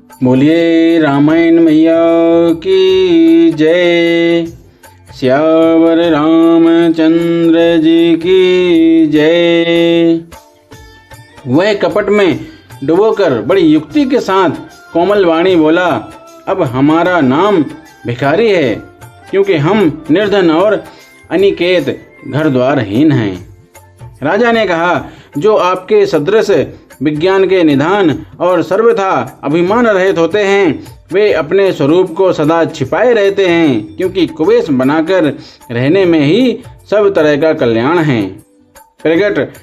बोलिए रामायण मैया की जय। श्यावर रामचंद्र जी की जय। वह कपट में डुबोकर बड़ी युक्ति के साथ कोमल वाणी बोला, अब हमारा नाम भिखारी है, क्योंकि हम निर्धन और अनिकेत घर द्वारहीन हैं। राजा ने कहा, जो आपके सदृश विज्ञान के निधान और सर्वथा अभिमान रहित होते हैं, वे अपने स्वरूप को सदा छिपाए रहते हैं, क्योंकि कुवेश बनाकर रहने में ही सब तरह का कल्याण है। प्रगट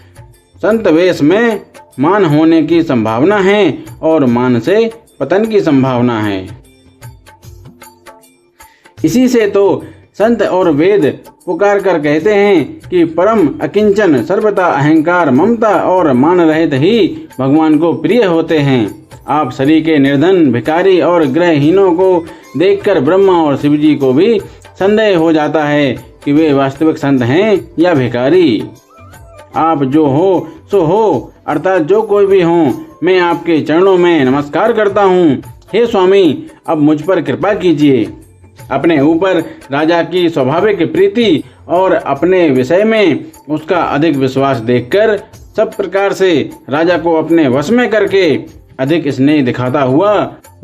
संत वेश में मान होने की संभावना है और मान से पतन की संभावना है। इसी से तो संत और वेद पुकार कर कहते हैं कि परम अकिंचन सर्वथा अहंकार ममता और मान रहित ही भगवान को प्रिय होते हैं। आप शरीर के निर्धन भिखारी और ग्रहहीनों को देखकर ब्रह्मा और शिव जी को भी संदेह हो जाता है कि वे वास्तविक संत हैं या भिखारी। आप जो हो सो हो, अर्थात जो कोई भी हो, मैं आपके चरणों में नमस्कार करता हूँ। हे स्वामी, अब मुझ पर कृपा कीजिए। अपने ऊपर राजा की स्वाभाविक प्रीति और अपने विषय में उसका अधिक विश्वास देखकर सब प्रकार से राजा को अपने वश में करके अधिक स्नेह दिखाता हुआ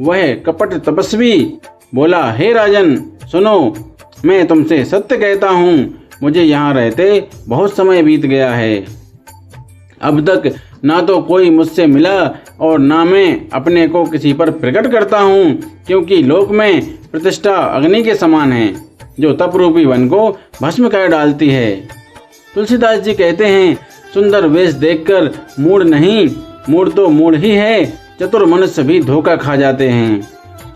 वह कपट तपस्वी बोला, हे राजन सुनो, मैं तुमसे सत्य कहता हूँ, मुझे यहाँ रहते बहुत समय बीत गया है। अब तक ना तो कोई मुझसे मिला और ना मैं अपने को किसी पर प्रकट करता हूँ, क्योंकि लोक में प्रतिष्ठा अग्नि के समान है, जो तप रूपी वन को भस्म कर डालती है। तुलसीदास जी कहते हैं, सुंदर वेश देखकर मूढ़ नहीं, मूढ़ तो मूढ़ ही है, चतुर मनुष्य भी धोखा खा जाते हैं।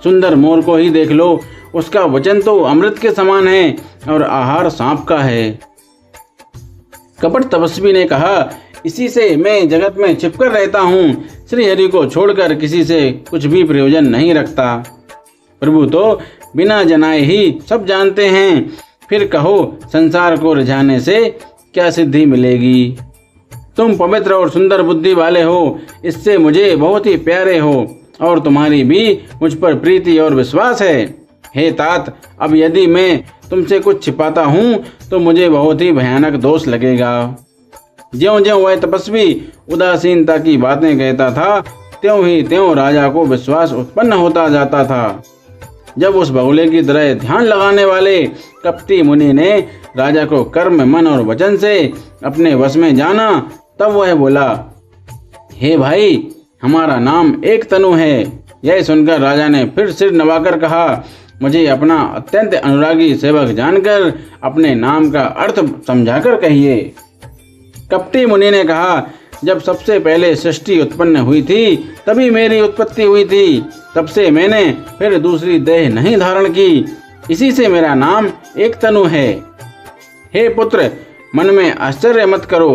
सुंदर मोर को ही देख लो, उसका वचन तो अमृत के समान है और आहार सांप का है। कपट तपस्वी ने कहा, इसी से मैं जगत में छिपकर रहता हूँ, श्री हरि को छोड़कर किसी से कुछ भी प्रयोजन नहीं रखता। प्रभु तो बिना जनाए ही सब जानते हैं, फिर कहो संसार को रिझाने से क्या सिद्धि मिलेगी। तुम पवित्र और सुंदर बुद्धि वाले हो, इससे मुझे बहुत ही प्यारे हो और तुम्हारी भी मुझ पर प्रीति और विश्वास है। हे तात, अब यदि मैं तुमसे कुछ छिपाता हूँ तो मुझे बहुत ही भयानक दोष लगेगा। ज्यों-ज्यों वह तपस्वी उदासीनता की बातें कहता था, त्यों ही त्यों राजा को विश्वास उत्पन्न होता जाता था। जब उस बगुले की तरह ध्यान लगाने वाले कपटी मुनि ने राजा को कर्म मन और वचन से अपने वश में जाना, तब वह बोला, हे भाई, हमारा नाम एक तनु है। यह सुनकर राजा ने फिर सिर नवाकर कहा, मुझे अपना अत्यंत अनुरागी सेवक जानकर अपने नाम का अर्थ समझाकर कहिए। कपटी मुनि ने कहा, जब सबसे पहले सृष्टि उत्पन्न हुई थी तभी मेरी उत्पत्ति हुई थी, तब से मैंने फिर दूसरी देह नहीं धारण की, इसी से मेरा नाम एक तनु है। हे पुत्र, मन में आश्चर्य मत करो,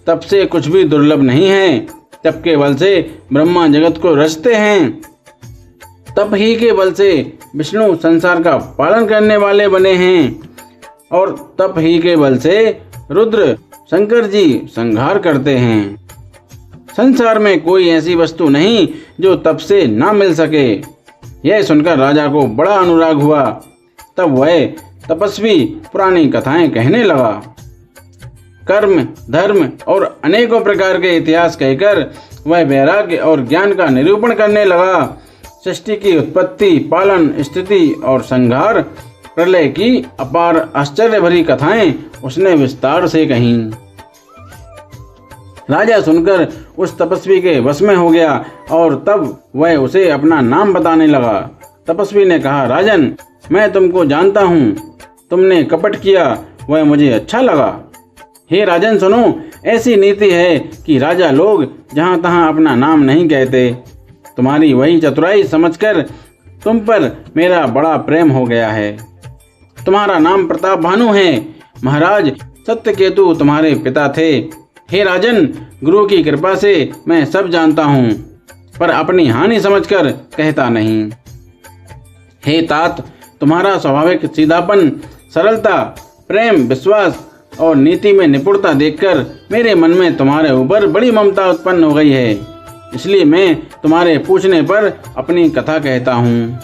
तब से कुछ भी दुर्लभ नहीं है। तप के बल से ब्रह्मा जगत को रचते हैं, तप ही के बल से विष्णु संसार का पालन करने वाले बने हैं और तप ही के बल से रुद्र शंकर जी संहार करते हैं। संसार में कोई ऐसी वस्तु नहीं जो तप से ना मिल सके। यह सुनकर राजा को बड़ा अनुराग हुआ। तब वह तपस्वी पुरानी कथाएं कहने लगा। कर्म, धर्म और अनेकों प्रकार के इतिहास कहकर वह वैराग्य और ज्ञान का निरूपण करने लगा। सृष्टि की उत्पत्ति, पालन, स्थिति और संहार, प्रलय की अपार आश्चर्य भरी कथाएं उसने विस्तार से कहीं। राजा सुनकर उस तपस्वी के वश में हो गया और तब वह उसे अपना नाम बताने लगा। तपस्वी ने कहा, राजन, मैं तुमको जानता हूँ, तुमने कपट किया वह मुझे अच्छा लगा। हे राजन सुनो, ऐसी नीति है कि राजा लोग जहाँ तहाँ अपना नाम नहीं कहते। तुम्हारी वही चतुराई समझकर तुम पर मेरा बड़ा प्रेम हो गया है। तुम्हारा नाम प्रताप भानु है। महाराज सत्यकेतु तुम्हारे पिता थे। हे राजन, गुरु की कृपा से मैं सब जानता हूँ, पर अपनी हानि समझकर कहता नहीं। हे तात, तुम्हारा स्वाभाविक सीधापन, सरलता, प्रेम, विश्वास और नीति में निपुणता देखकर मेरे मन में तुम्हारे ऊपर बड़ी ममता उत्पन्न हो गई है। इसलिए मैं तुम्हारे पूछने पर अपनी कथा कहता हूँ।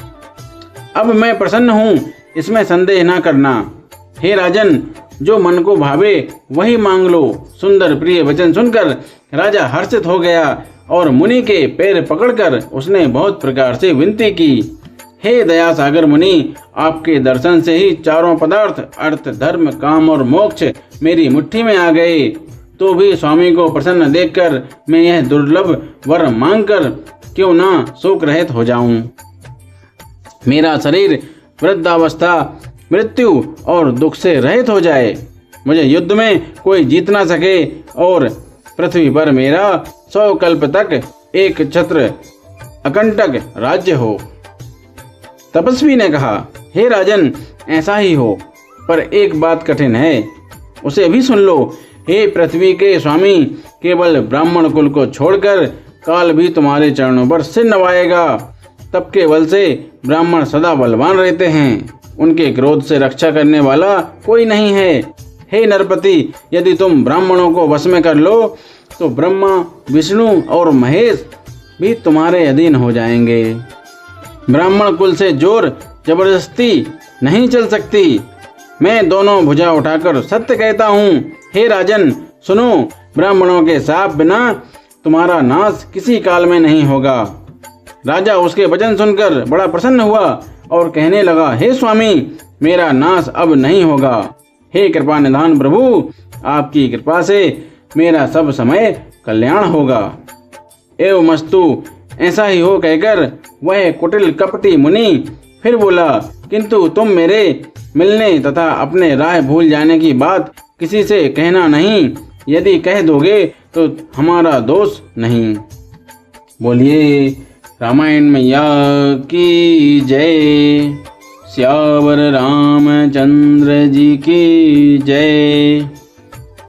अब मैं प्रसन्न हूँ, इसमें संदेह न करना। हे राजन, जो मन को भावे वही मांग लो। सुंदर प्रिय वचन सुनकर राजा हर्षित हो गया और मुनि के पैर पकड़कर उसने बहुत प्रकार से विनती की। हे दया सागर मुनि, आपके दर्शन से ही चारों पदार्थ अर्थ, धर्म, काम और मोक्ष मेरी मुट्ठी में आ गए। तो भी स्वामी को प्रसन्न देखकर मैं यह दुर्लभ वर मांगकर क्यों ना शोक रहित हो जाऊं। मेरा शरीर वृद्धावस्था, मृत्यु और दुख से रहित हो जाए। मुझे युद्ध में कोई जीत ना सके और पृथ्वी पर मेरा 100 कल्प तक एक छत्र अकंटक राज्य हो। तपस्वी ने कहा, हे राजन, ऐसा ही हो, पर एक बात कठिन है, उसे भी सुन लो। हे पृथ्वी के स्वामी, केवल ब्राह्मण कुल को छोड़कर काल भी तुम्हारे चरणों पर सिर नवाएगा। तप के बल से ब्राह्मण सदा बलवान रहते हैं, उनके क्रोध से रक्षा करने वाला कोई नहीं है। हे नरपति, यदि तुम ब्राह्मणों को वश में कर लो तो ब्रह्मा, विष्णु और महेश भी तुम्हारे अधीन हो जाएंगे। ब्राह्मण कुल से जोर जबरदस्ती नहीं चल सकती। मैं दोनों भुजा उठाकर सत्य कहता हूँ। हे राजन सुनो, ब्राह्मणों के शाप बिना तुम्हारा नाश किसी काल में नहीं होगा। राजा उसके वचन सुनकर बड़ा प्रसन्न हुआ और कहने लगा, हे स्वामी, मेरा नाश अब नहीं होगा। हे कृपा निधान प्रभु, आपकी कृपा से मेरा सब समय कल्याण होगा। एवमस्तु, ऐसा ही हो कहकर वह कुटिल कपटी मुनि फिर बोला, किंतु तुम मेरे मिलने तथा अपने राह भूल जाने की बात किसी से कहना नहीं। यदि कह दोगे तो हमारा दोष नहीं। बोलिए रामायण मैया की जय। सियावर रामचंद्र जी की जय।